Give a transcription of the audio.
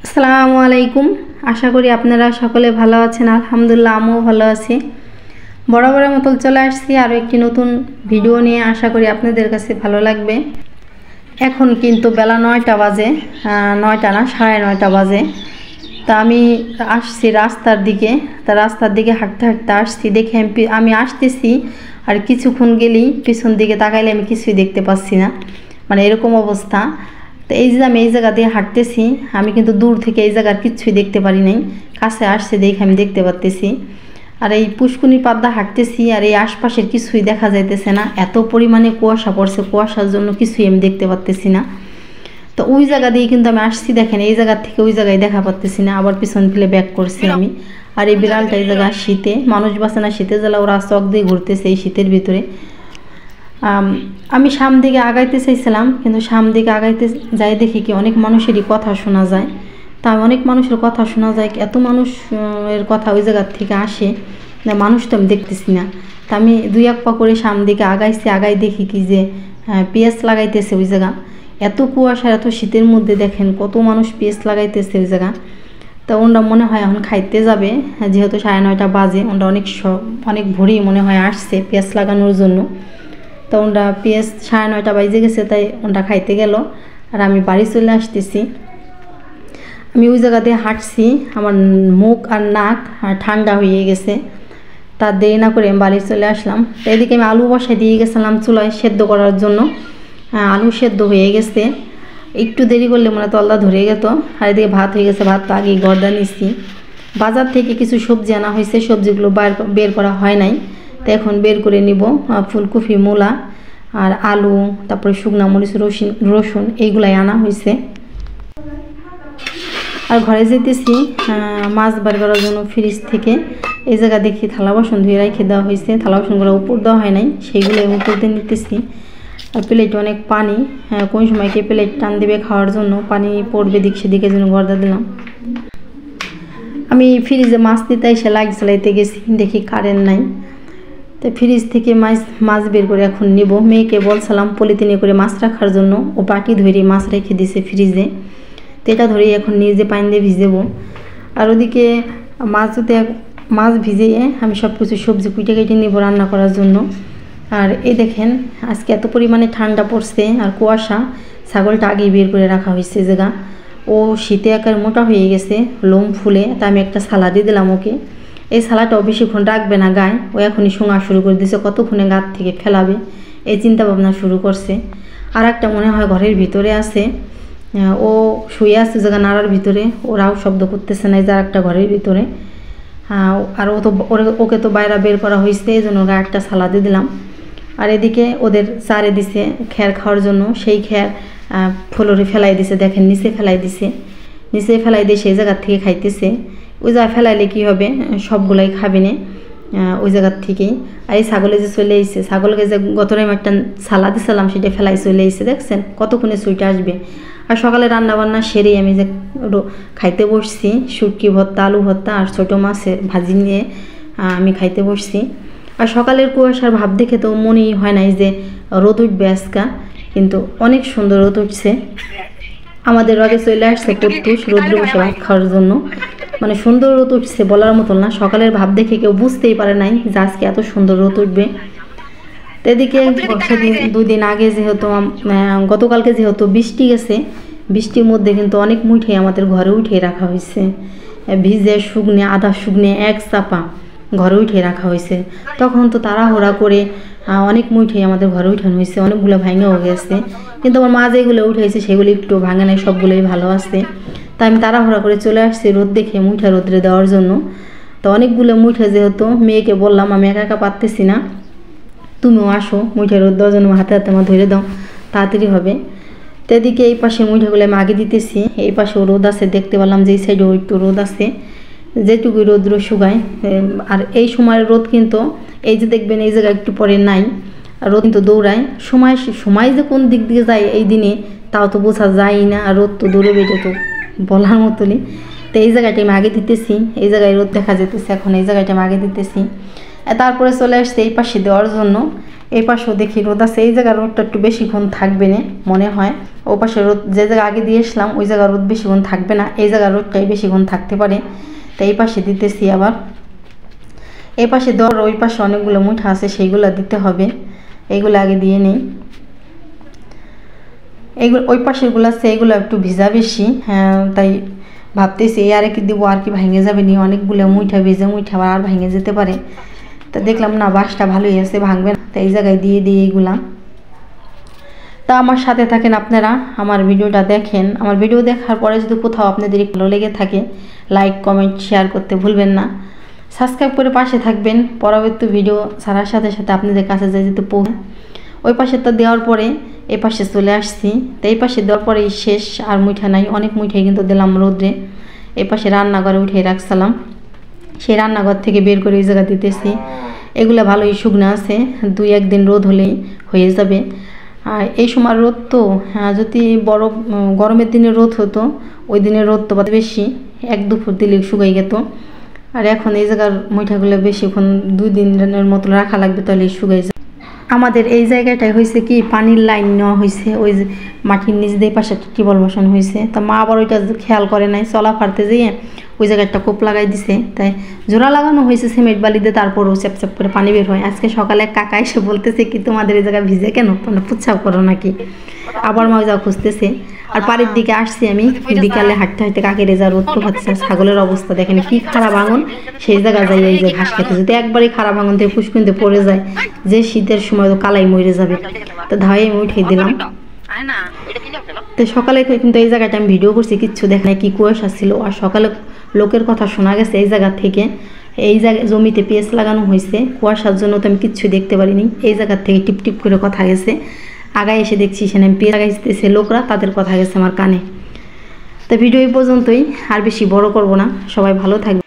আসসালামু আলাইকুম। আশা করি আপনারা সকলে ভালো আছেন। আলহামদুলিল্লাহ আমিও ভালো আছি। বরাবরের মতো চলে আসছি আরও একটি নতুন ভিডিও নিয়ে। আশা করি আপনাদের কাছে ভালো লাগবে। এখন কিন্তু বেলা 9টা বাজে, 9টা না 9:30 বাজে। তা আমি আসছি রাস্তার দিকে। রাস্তার দিকে হাঁটতে হাঁটতে আসছি, দেখে আমি আসতেছি আর কিছুক্ষণ গেলেই পিছন দিকে তাকাইলে আমি কিছুই দেখতে পাচ্ছি না, মানে এরকম অবস্থা। তো এই যে আমি এই জায়গা দিয়ে হাঁটতেছি, আমি কিন্তু দূর থেকে এই জায়গার কিচ্ছুই দেখতে পারি নাই, কাছে আসছে দেখে আমি দেখতে পারতেছি। আর এই পুষ্কুনির পাদ্দা হাঁটতেছি আর এই আশপাশের কিছুই দেখা যাইতেছে না, এত পরিমাণে কুয়াশা পড়ছে, কুয়াশার জন্য কিছুই আমি দেখতে পারতেছি না। তো ওই জায়গা দিয়ে কিন্তু আমি আসছি, দেখেন এই জায়গা থেকে ওই জায়গায় দেখা পারতেছি না, আবার পিছন ফেলে ব্যাক করছি আমি। আর এই বিড়ালটা এই জায়গা শীতে মানুষ বাসে না, শীতে জ্বালা ওরা চক দিয়ে ঘুরতেছে এই শীতের ভিতরে। আমি সামনে দিকে আগাইতে চাইছিলাম, কিন্তু সামনে দিকে আগাইতে যাই দেখি কি অনেক মানুষেরই কথা শোনা যায়। তা অনেক মানুষের কথা শোনা যায়, এত মানুষ এর কথা ওই জায়গার থেকে আসে, মানুষ তো আমি দেখতেছি না। তা আমি 2-1 পা করে সামনে দিকে আগাইছি, আগাই দেখি কি যে পেঁয়াজ লাগাইতেছে ওই জায়গা। এত কুয়াশা এত শীতের মধ্যে দেখেন কত মানুষ পেঁয়াজ লাগাইতেছে ওই জায়গা। তা ওনরা মনে হয় এখন খাইতে যাবে, যেহেতু 9:30 বাজে, ওনরা অনেক ভোরেই মনে হয় আসছে পেঁয়াজ লাগানোর জন্য। তো ওনরা পেঁয়াজ 9:30 বাজে গেছে, তাই ওনরা খাইতে গেল আর আমি বাড়ি চলে আসতেছি। আমি ওই জায়গা দিয়ে হাঁটছি, আমার মুখ আর নাক ঠান্ডা হয়ে গেছে। তার দেরি না করে আমি বাড়ি চলে আসলাম। তো এদিকে আমি আলু বসাই দিয়ে গেছিলাম চুলায় সেদ্ধ করার জন্য। আলু সেদ্ধ হয়ে গেছে, একটু দেরি করলে মনে তলদা ধরে যেত। আর এদিকে ভাত হয়ে গেছে, ভাত তো আগেই গর্দা নিচ্ছি। বাজার থেকে কিছু সবজি আনা হয়েছে, সবজিগুলো বের করা হয় নাই, তো এখন বের করে নিব। ফুলকপি, মূলা আর আলু, তারপরে শুকনো মরিচ, রসুন এইগুলাই আনা হয়েছে। আর ঘরে যেতেছি মাছ বার করার জন্য ফ্রিজ থেকে। এই জায়গা দেখি থালা বাসন ধুয়ে রেখে দেওয়া হয়েছে, থালা বাসনগুলো উপর দেওয়া হয় নাই, সেইগুলো উপর দিয়ে নিতেছি। আর প্লেটে অনেক পানি, কোন সময় কে প্লেট টান দিবে খাওয়ার জন্য, পানি পড়বে দিক সেদিকে জন্য গর্দা দিলাম। আমি ফ্রিজে মাছ দিতে এসে লাইট জ্বালাইতে গেছি, দেখি কারেন্ট নাই। তো ফ্রিজ থেকে মাছ বের করে এখন নিব। মেয়েকে বলছিলাম পলিথিনে করে মাছ রাখার জন্য, ও বাটি ধরে মাছ রেখে দিছে ফ্রিজে। তো এটা ধরেই এখন নিজে পানি দিয়ে ভিজেবো। আর ওদিকে মাছ ভিজিয়ে আমি সব কিছু সবজি কুইটে কেটে নিব রান্না করার জন্য। আর এই দেখেন আজকে এত পরিমাণে ঠান্ডা পড়ছে আর কুয়াশা, ছাগলটা আগেই বের করে রাখা হয়েছে জায়গা। ও শীতে একার মোটা হয়ে গেছে, লোম ফুলে। তা আমি একটা সালাদি দিলাম ওকে। এই সালাটাও বেশিক্ষণ রাখবে না গায়ে, ও এখনই শোঙা শুরু করে দিয়েছে, কতক্ষণে গাত থেকে ফেলাবে এই চিন্তা ভাবনা শুরু করছে। আর একটা মনে হয় ঘরের ভিতরে আছে, ও শুয়ে আছে জায়গা নাড়ার ভিতরে, ওরাও শব্দ করতেছে না, যার একটা ঘরের ভিতরে। আর ওকে তো বাইরে বের করা হয়েছে, এই জন্য গায়ে একটা সালাদি দিলাম। আর এদিকে ওদের চারে দিছে খ্যার খাওয়ার জন্য, সেই খ্যার ফ্লোরে ফেলাই দিছে, দেখেন নিচে ফেলাই দিছে, নিচে ফেলাই দিয়ে সেই জায়গার থেকে খাইতেছে। ওই জায়গায় ফেলাইলে কী হবে, সবগুলাই খাবে না ওই জায়গার থেকেই। আর এই ছাগলে যে চলে এসেছে, ছাগলকে যে গত টাইম একটা সালা দিছিলাম সেটা ফেলাই চলে এসেছে, দেখছেন কতক্ষণে সুইটা আসবে। আর সকালে রান্নাবান্না সেরেই আমি যে খাইতে বসছি, শুটকি ভর্তা, আলু ভর্তা আর ছোটো মাছের ভাজি নিয়ে আমি খাইতে বসছি। আর সকালের কুয়াশার ভাব দেখে তো মনেই হয় নাই যে রোদ উঠবে আজকা, কিন্তু অনেক সুন্দর রোদ উঠছে। আমাদের রোদে চলে আসছে প্রত্যুষ রৌদ্র বসে ভাত খাওয়ার জন্য, মানে সুন্দর রোদ উঠছে বলার মতো না। সকালের ভাব দেখে কেউ বুঝতেই পারে নাই যে আজকে এত সুন্দর রোদ উঠবে। তো এদিকে সেদিন 2 দিন আগে যেহেতু গতকালকে যেহেতু বৃষ্টি গেছে, বৃষ্টির মধ্যে কিন্তু অনেক মুঠে আমাদের ঘরে উঠিয়ে রাখা হয়েছে, ভিজে শুকনে আধা শুকনে এক চাপা ঘরে উঠিয়ে রাখা হয়েছে। তখন তো তাড়াহুড়া করে অনেক মুঠেই আমাদের ঘরে উঠানো হয়েছে, অনেকগুলো ভাঙেও গেছে, কিন্তু আমার মা যেগুলো উঠেছে সেগুলো একটু ভাঙে নাই, সবগুলোই ভালো আছে। তাই আমি তাড়াহুড়া করে চলে আসছি রোদ দেখে মুঠা রোদ্রে দেওয়ার জন্য। তো অনেকগুলো মুঠে যেহেতু, মেয়েকে বললাম আমি একা একা পারতেছি না, তুমিও আসো মুঠে রোদ দেওয়ার জন্য, হাতে হাতে আমার ধরে দাও, তাড়াতাড়ি হবে। তো এদিকে এই পাশে মুঠাগুলো আমি আগে দিতেছি, এই পাশেও রোদ আছে, দেখতে পেলাম যে এই সাইডেও একটু রোদ আছে, যেটুকুই রোদ্র শুকায়। আর এই সময়ের রোদ কিন্তু এই যে দেখবেন এই জায়গায় একটু পরে নাই, রোদ কিন্তু দৌড়ায়, সময় যে কোন দিক দিয়ে যায় এই দিনে তাও তো বোঝা যায় না, আর রোদ তো দৌড়ে বেটে তো বলার মতনই। তো এই জায়গাটা আমি আগে দিতেছি, এই জায়গায় রোদ দেখা যেতেছে, এখন এই জায়গাটা আমি আগে দিতেছি। তারপরে চলে আসছে এই পাশে দেওয়ার জন্য। এই পাশেও দেখি রোদ আছে, এই জায়গার রোদটা একটু বেশিক্ষণ থাকবে না মনে হয়। ও পাশে রোদ যে জায়গা আগে দিয়ে এসলাম ওই জায়গার রোদ বেশিক্ষণ থাকবে না, এই জায়গার রোদটাই বেশিক্ষণ থাকতে পারে। তো এই পাশে দিতেছি আবার। এই পাশে দেওয়ার ওই পাশে অনেকগুলো মুঠা আছে, সেইগুলো দিতে হবে, এইগুলো আগে দিয়ে নেই। এইগুলো ওই পাশেরগুলো আছে, এইগুলো একটু ভিজা বেশি, হ্যাঁ তাই ভাবতেছি আর কি দিব, আর কি ভেঙে যাবে নি, অনেকগুলো মুঠা ভিজে মুঠা আবার আর ভেঙে যেতে পারে। তা দেখলাম না বাঁশটা ভালোই আছে, ভাঙবে না, তাই এই জায়গায় দিয়ে দিই এইগুলা। তা আমার সাথে থাকেন আপনারা, আমার ভিডিওটা দেখেন। আমার ভিডিও দেখার পরে যদি কোথাও আপনাদের ভালো লেগে থাকে লাইক কমেন্ট শেয়ার করতে ভুলবেন না, সাবস্ক্রাইব করে পাশে থাকবেন, পরবর্তী ভিডিও ছাড়ার সাথে সাথে আপনাদের কাছে যেতে পৌঁছে। ওই পাশেটা দেওয়ার পরে এই পাশে চলে আসছি। তো এই পাশে দেওয়ার পরে শেষ, আর মুঠা নাই, অনেক মুঠাই কিন্তু দিলাম রোদ্রে। এই পাশে রান্নাঘরে উঠে রাখছিলাম, সেই রান্নাঘর থেকে বের করে এই জায়গা দিতেছি। এগুলো ভালোই শুকনো আছে, 2-1 দিন রোদ হলেই হয়ে যাবে। আর এই সময় রোদ তো যদি বড় গরমের দিনে রোদ হতো, ওই দিনের রোদ তো বেশি, 1-2 দিলে শুকাই যেত। আর এখন এই জায়গার মুঠাগুলো বেশিক্ষণ 2 দিনের মতো রাখা লাগবে, তাহলে শুকাই যায়। আমাদের এই জায়গাটায় হয়েছে কি পানির লাইন নেওয়া হয়েছে, ওই যে মাটির নিচ দিয়ে পাশে একটা টিউবওয়েল বসানো হয়েছে। তা মা আবার ওইটা খেয়াল করে নাই, চলা ফারতে যেয়ে ওই জায়গায় একটা কোপ লাগাই দিছে, তাই জোড়া লাগানো হয়েছে সিমেন্ট বালি দিয়ে, তারপরও চ্যাপ করে পানি বের হয়। আজকে সকালে কাকা এসে বলতেছে কি তোমাদের এই জায়গায় ভিজে কেন, তোমরা পুচ্ছাও করো নাকি। আবার মা যা খুঁজতেছে। আর বাড়ির দিকে আসছি আমি বিকালে হাঁটতে হাঁটতে, কাকের যা রোদ পোহাচ্ছে, ছাগলের অবস্থা দেখেন কি খারাপ আঙুন, সেই জায়গা যাই এই যে ঘাস খেতে, যদি একবারই খারাপ আঙুন থেকে পুষ্কুনিতে পড়ে যায়, যে শীতের সময় তো কালাই মরে যাবে। তো ধাওয়াই আমি উঠে দিলাম। তো সকালে কিন্তু এই জায়গাটা আমি ভিডিও করছি, কিচ্ছু দেখ নাই, কি কুয়াশা ছিল। আর সকালে লোকের কথা শোনা গেছে এই জায়গা থেকে, এই জায়গায় জমিতে পেঁয়াজ লাগানো হয়েছে, কুয়াশার জন্য তো আমি কিচ্ছু দেখতে পারিনি। এই জায়গার থেকে টিপ টিপ করে কথা গেছে, আগায় এসে দেখছি সেখানে পেঁয়াজ লাগাইতেছে লোকরা, তাদের কথা গেছে আমার কানে। তো ভিডিও এই পর্যন্তই, আর বেশি বড় করব না। সবাই ভালো থাকবে।